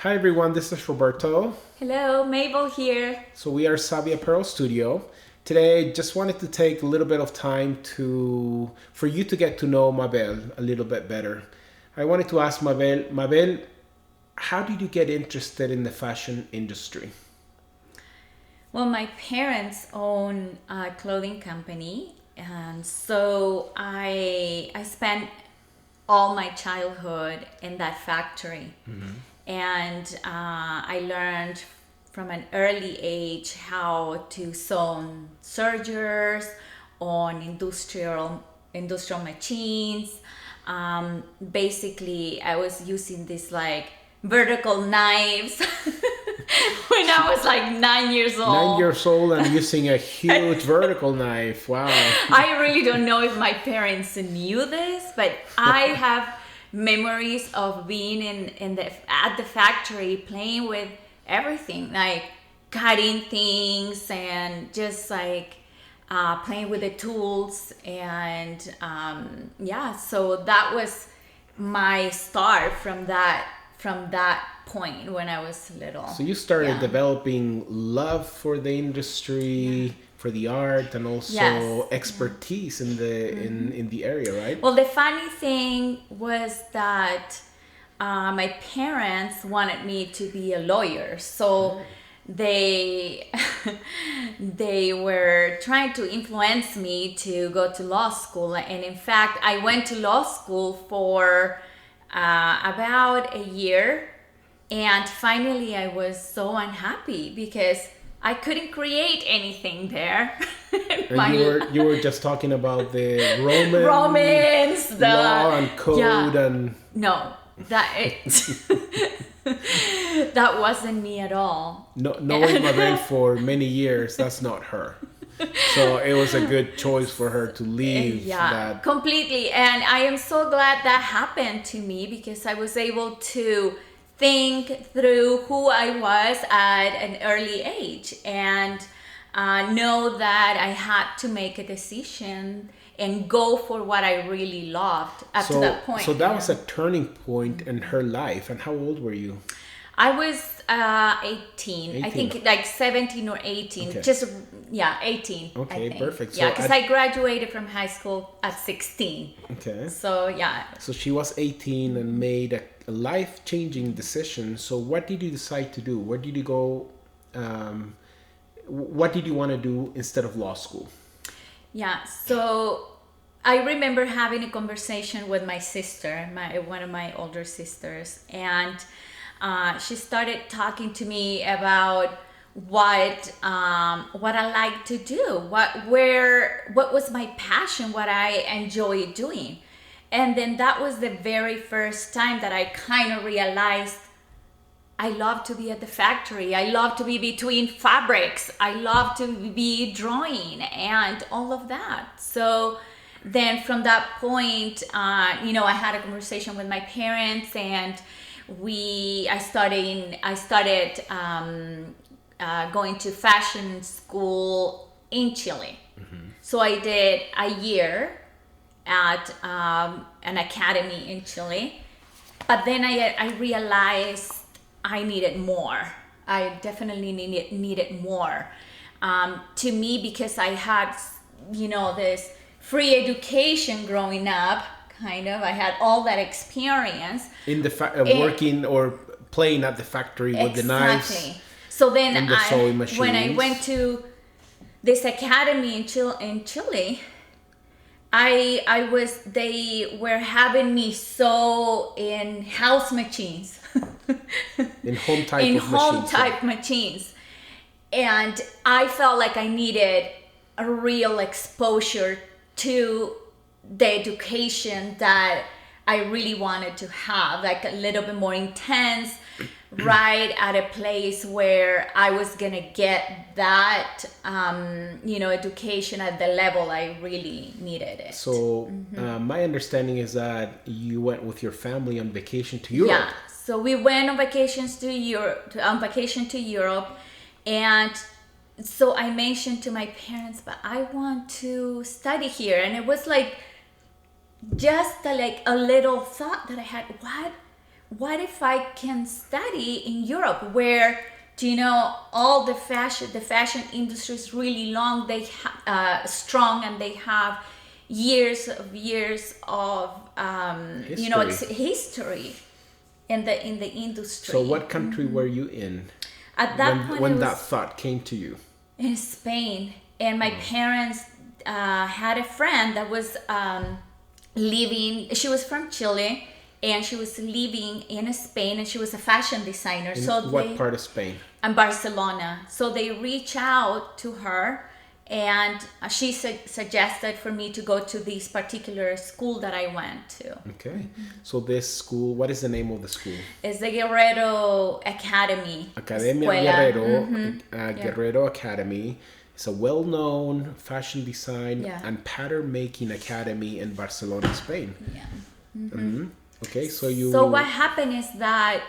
Hi everyone, this is Roberto. Hello, Mabel here. So we are Savvy Apparel Studio. Today, just wanted to take a little bit of time for you to get to know Mabel a little bit better. I wanted to ask Mabel, how did you get interested in the fashion industry? Well, my parents own a clothing company, and so I spent all my childhood in that factory. And I learned from an early age how to sew on sergers, on industrial machines. Basically, I was using these like vertical knives when I was like 9 years Nine old. years old and using a huge vertical knife. Wow. I really don't know if my parents knew this, but I have memories of being at the factory playing with everything, like cutting things and just like playing with the tools. And yeah, so that was my start from that point when I was little. So you started Yeah. developing love for the industry, for the art, and also Yes. expertise in the area, right? Well, the funny thing was that my parents wanted me to be a lawyer, so they they were trying to influence me to go to law school. And in fact, I went to law school for about a year, and finally I was so unhappy because I couldn't create anything there. And you were just talking about the Roman Romans, law and code and no, that wasn't me at all. knowing Mabel for many years, that's not her. So it was a good choice for her to leave Yeah, that. completely. And I am so glad that happened to me because I was able to think through who I was at an early age and know that I had to make a decision and go for what I really loved up to that point. So that was a turning point in her life. And how old were you? I was 18. I 18. think like 17 or 18. Okay. Just, yeah, 18. Okay, I think. perfect. So Yeah, because I graduated from high school at 16. Okay. So, yeah. So she was 18 and made a life-changing decision. So what did you decide to do? Where did you go? What did you want to do instead of law school? Yeah, so I remember having a conversation with my sister, one of my older sisters, and she started talking to me about what I like to do, what was my passion, what I enjoy doing. And then that was the very first time that I kind of realized I love to be at the factory. I love to be between fabrics. I love to be drawing and all of that. So then from that point, I had a conversation with my parents, and I started going to fashion school in Chile. So I did a year at an academy in Chile, but then I realized I needed more. I definitely needed more. To me, because I had, this free education growing up, kind of. I had all that experience. In the working or playing at the factory with the knives. Exactly. So then and the sewing when I machines. went to this academy in Chile, they were having me sew in house machines. In home type in of home machines. type machines. And I felt like I needed a real exposure to the education that I really wanted to have, like a little bit more intense, right at a place where I was gonna get that, education at the level I really needed it. So my understanding is that you went with your family on vacation to Europe. Yeah, so we went on vacation to Europe, and so I mentioned to my parents, but I want to study here, and it was like just a little thought that I had. what if I can study in Europe, where, all the fashion industry is really long, strong, and they have years of history in the industry. So what country were you in At that point, when it that was thought came to you? in Spain, and my parents had a friend that was living. She was from Chile, and she was living in Spain, and she was a fashion designer. In what part of Spain? In Barcelona. So they reached out to her, and she suggested for me to go to this particular school that I went to. Okay. So this school, what is the name of the school? It's the Guerrero Academy. Academia Escuela. Guerrero, Guerrero Academy. It's a well-known fashion design and pattern making academy in Barcelona, Spain. Yeah. Okay, so what happened is that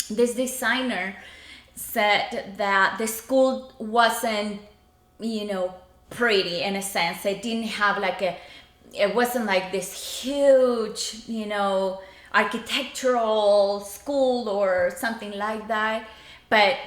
this designer said that the school wasn't, pretty in a sense. It didn't have it wasn't like this huge, architectural school or something like that, but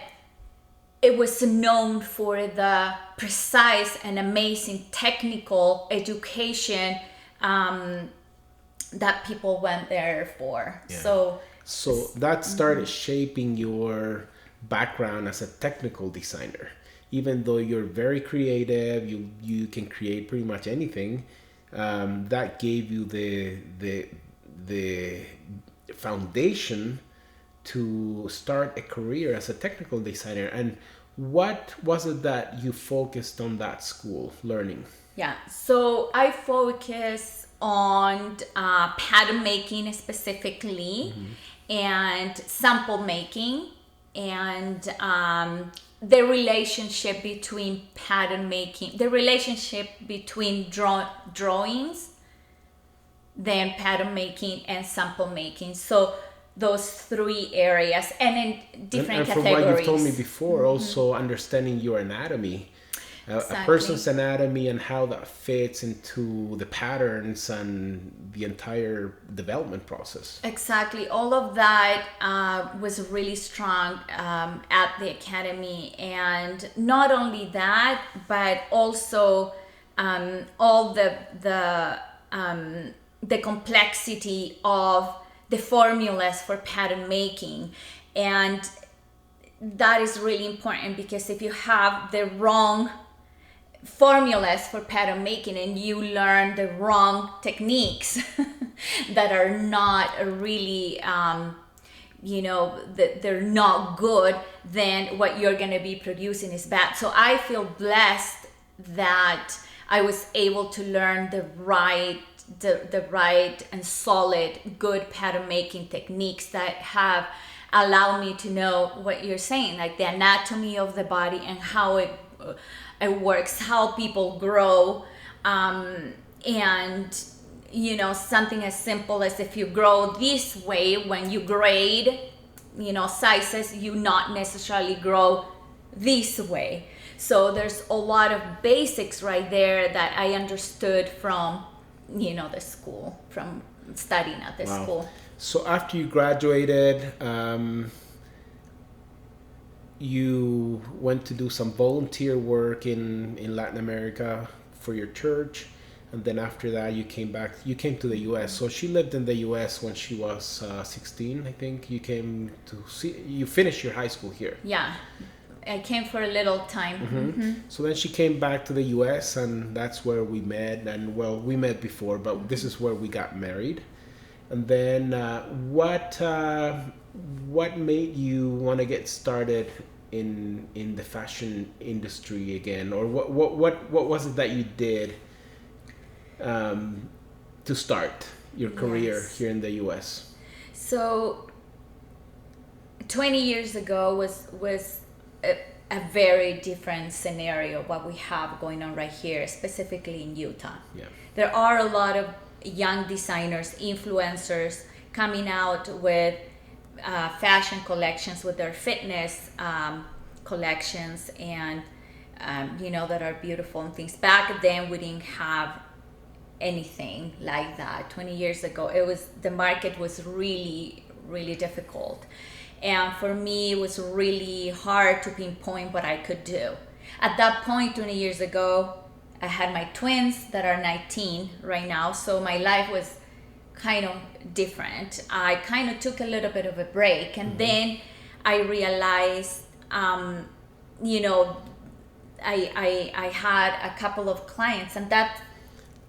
it was known for the precise and amazing technical education that people went there for. Yeah. So that started shaping your background as a technical designer. Even though you're very creative, you can create pretty much anything. That gave you the foundation to start a career as a technical designer. And what was it that you focused on that school learning? Yeah, so I focus on pattern making specifically, and sample making, and the relationship between pattern making, the relationship between drawings, then pattern making and sample making. So those three areas, and in different and from categories. what you've told me before, also understanding your anatomy, Exactly. a person's anatomy, and how that fits into the patterns and the entire development process. Exactly. All of that was really strong at the academy. And not only that, but also all the complexity of the formulas for pattern making. And that is really important, because if you have the wrong formulas for pattern making and you learn the wrong techniques that are not really that they're not good, then what you're going to be producing is bad. So I feel blessed that I was able to learn the right and solid good pattern making techniques that have allowed me to know what you're saying, like the anatomy of the body and how it works, how people grow, and something as simple as, if you grow this way, when you grade sizes, you not necessarily grow this way. So there's a lot of basics right there that I understood from the school, from studying at the school. So after you graduated, you went to do some volunteer work in Latin America for your church, and then after that you came to the US. So she lived in the US when she was 16, I think. You finished your high school here. Yeah, I came for a little time. So then she came back to the US, and that's where we met. And we met before, but this is where we got married. And then what made you want to get started in the fashion industry again, or what was it that you did to start your career here in the US? So 20 years ago was a very different scenario what we have going on right here, specifically in Utah. Yeah. There are a lot of young designers, influencers coming out with fashion collections, with their fitness collections, and that are beautiful and things. Back then we didn't have anything like that 20 years ago. The market was really, really difficult. And for me, it was really hard to pinpoint what I could do. At that point, 20 years ago, I had my twins that are 19 right now. So my life was kind of different. I kind of took a little bit of a break. And then I realized, you know, I had a couple of clients, and that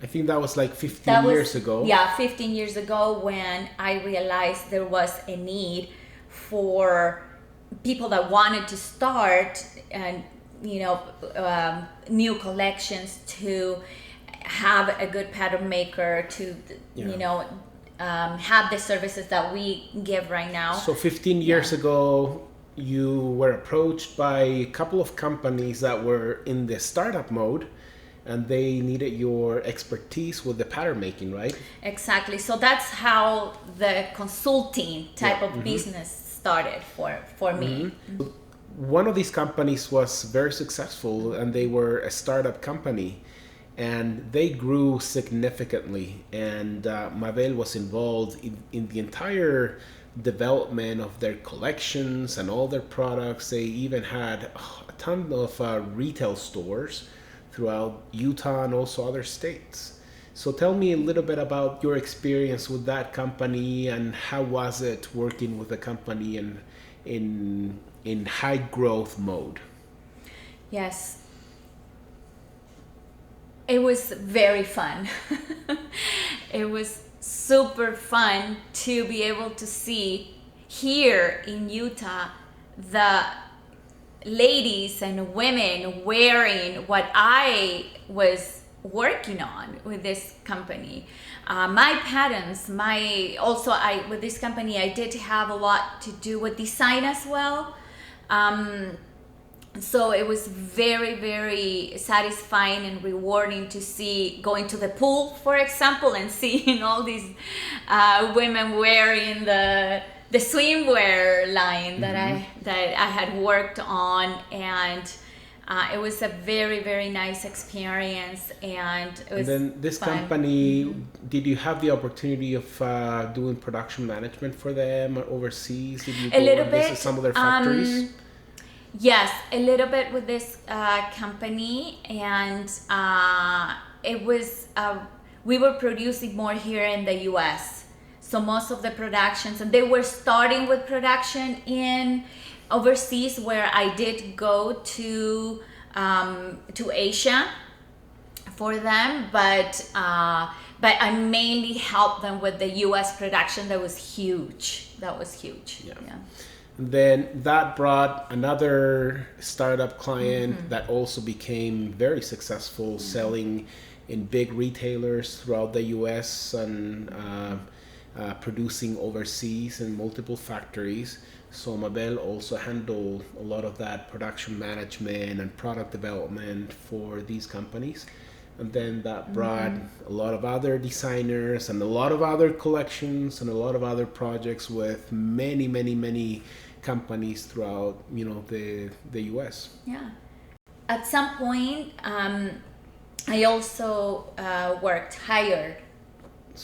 I think that was like 15 years ago. Yeah, 15 years ago, when I realized there was a need for people that wanted to start and new collections, to have a good pattern maker, to have the services that we give right now. So 15 years ago, you were approached by a couple of companies that were in the startup mode, and they needed your expertise with the pattern making, right? Exactly. So that's how the consulting type of business started for me. One of these companies was very successful, and they were a startup company, and they grew significantly, and Mabel was involved in the entire development of their collections and all their products. They even had a ton of retail stores throughout Utah and also other states. So tell me a little bit about your experience with that company, and how was it working with the company in high growth mode? Yes. It was very fun. It was super fun to be able to see here in Utah the ladies and women wearing what I was working on with this company. My patterns, with this company, I did have a lot to do with design as well. So it was very, very satisfying and rewarding to see, going to the pool, for example, and seeing all these women wearing the swimwear line that I had worked on, and it was a very, very nice experience, and it was. And then this fun. company, did you have the opportunity of doing production management for them overseas? Did you go A little and bit. visit some of their factories? Yes, a little bit with this company, and it was we were producing more here in the U.S. So most of the productions, and they were starting with production in overseas, where I did go to Asia for them, but I mainly helped them with the U.S. production. That was huge. Yeah. Then that brought another startup client that also became very successful, selling in big retailers throughout the US and producing overseas in multiple factories. So Mabel also handled a lot of that production management and product development for these companies. And then that brought a lot of other designers and a lot of other collections and a lot of other projects with many, many, many companies throughout, the US. Yeah. At some point, I also worked hired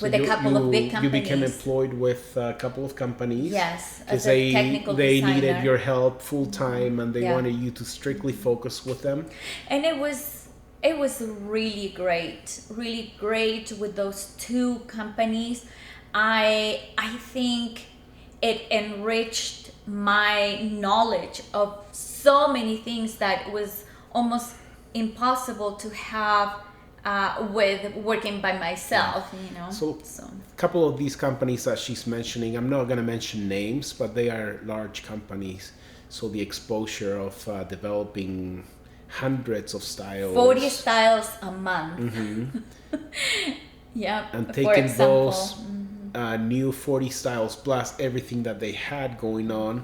with a couple of big companies. You became employed with a couple of companies. Yes, because as a technical designer. They needed your help full time, and they wanted you to strictly focus with them. And it was really great with those two companies. I think it enriched my knowledge of so many things that was almost impossible to have with working by myself, So a couple of these companies that she's mentioning, I'm not going to mention names, but they are large companies. So the exposure of developing hundreds of styles, 40 styles a month. Yeah, and taking those new 40 styles plus everything that they had going on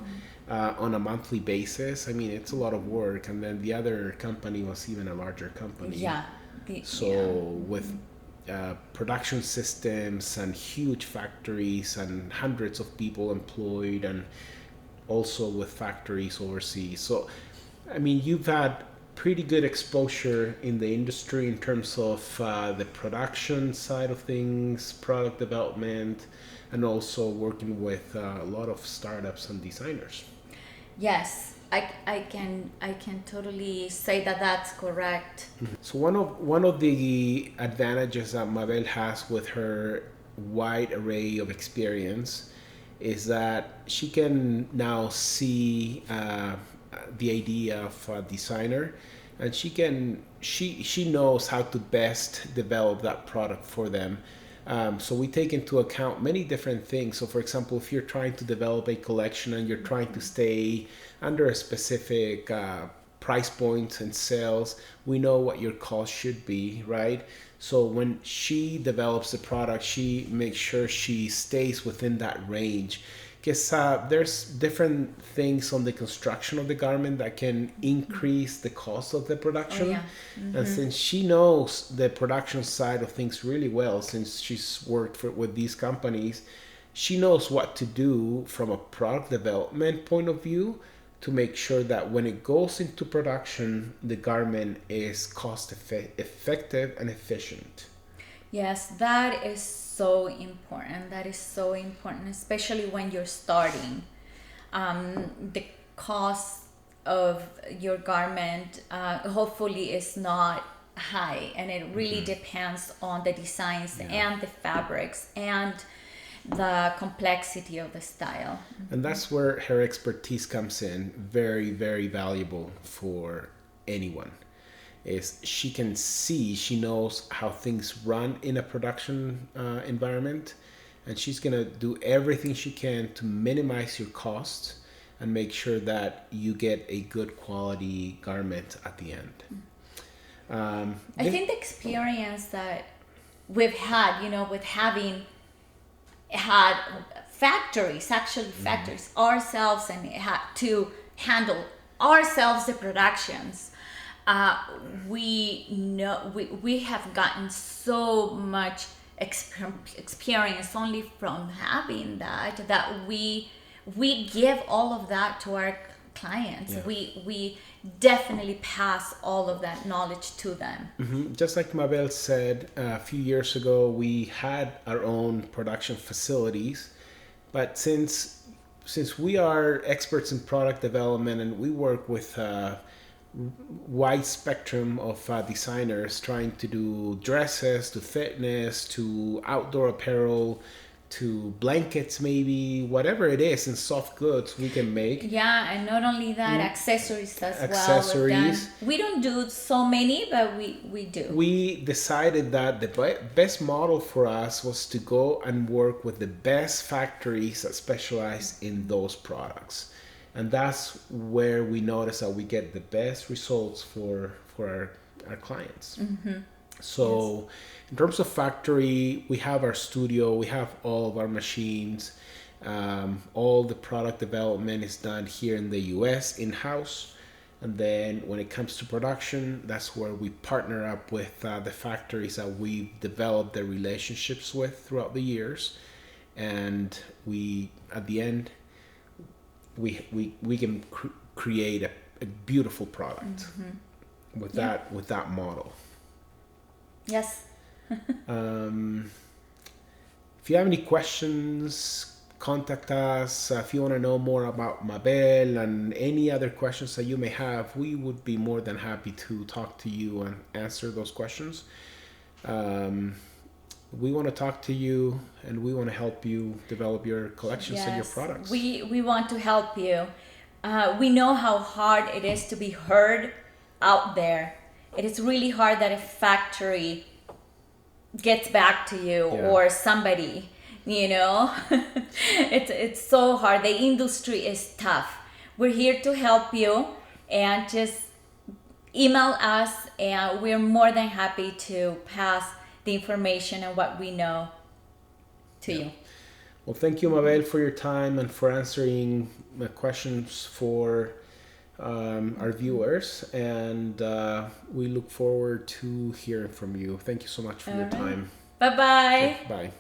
a monthly basis. I mean, it's a lot of work. And then the other company was even a larger company. Yeah. With production systems and huge factories and hundreds of people employed, and also with factories overseas. So, I mean, you've had pretty good exposure in the industry in terms of the production side of things, product development, and also working with a lot of startups and designers. Yes, I can totally say that that's correct. So one of the advantages that Mabel has with her wide array of experience is that she can now see the idea of a designer, and she knows how to best develop that product for them. So we take into account many different things. So for example, if you're trying to develop a collection and you're trying to stay under a specific price point and sales, we know what your cost should be, right? So when she develops the product, she makes sure she stays within that range. Because there's different things on the construction of the garment that can increase the cost of the Oh production. yeah. And since she knows the production side of things really well, since she's worked with these companies, she knows what to do from a product development point of view to make sure that when it goes into production, the garment is effective and efficient. Yes, that is so important. That is so important, especially when you're starting. The cost of your garment hopefully is not high, and it really depends on the designs and the fabrics and the complexity of the style. And that's where her expertise comes in, very, very valuable for anyone. Is she knows how things run in a production environment, and she's gonna do everything she can to minimize your costs and make sure that you get a good quality garment at the end. I think the experience that we've had, with having had factories, actually factories ourselves, and had to handle ourselves the productions. We know we have gotten so much experience only from having that we give all of that to our clients. Yeah. We definitely pass all of that knowledge to them. Just like Mabel said, a few years ago, we had our own production facilities, but since we are experts in product development and we work with wide spectrum of designers trying to do dresses to fitness to outdoor apparel to blankets, maybe whatever it is, and soft goods we can make. Yeah, and not only that, accessories as well. Accessories. We don't do so many, but we do. We decided that the best model for us was to go and work with the best factories that specialize in those products. And that's where we notice that we get the best results for our clients. So in terms of factory, we have our studio, we have all of our machines. All the product development is done here in the US in-house. And then when it comes to production, that's where we partner up with the factories that we've developed the relationships with throughout the years. And we, at the end, we can create a beautiful product with that model. Yes. If you have any questions, contact us. If you want to know more about Mabel and any other questions that you may have, we would be more than happy to talk to you and answer those questions. We want to talk to you, and we want to help you develop your collections and your products. We want to help you. We know how hard it is to be heard out there. It is really hard that a factory gets back to you or somebody, it's so hard. The industry is tough. We're here to help you, and just email us, and we're more than happy to pass the information and what we know to you. Well, thank you, Mabel, for your time and for answering the questions for our viewers. And we look forward to hearing from you. Thank you so much for your time. Bye-bye. Okay, bye.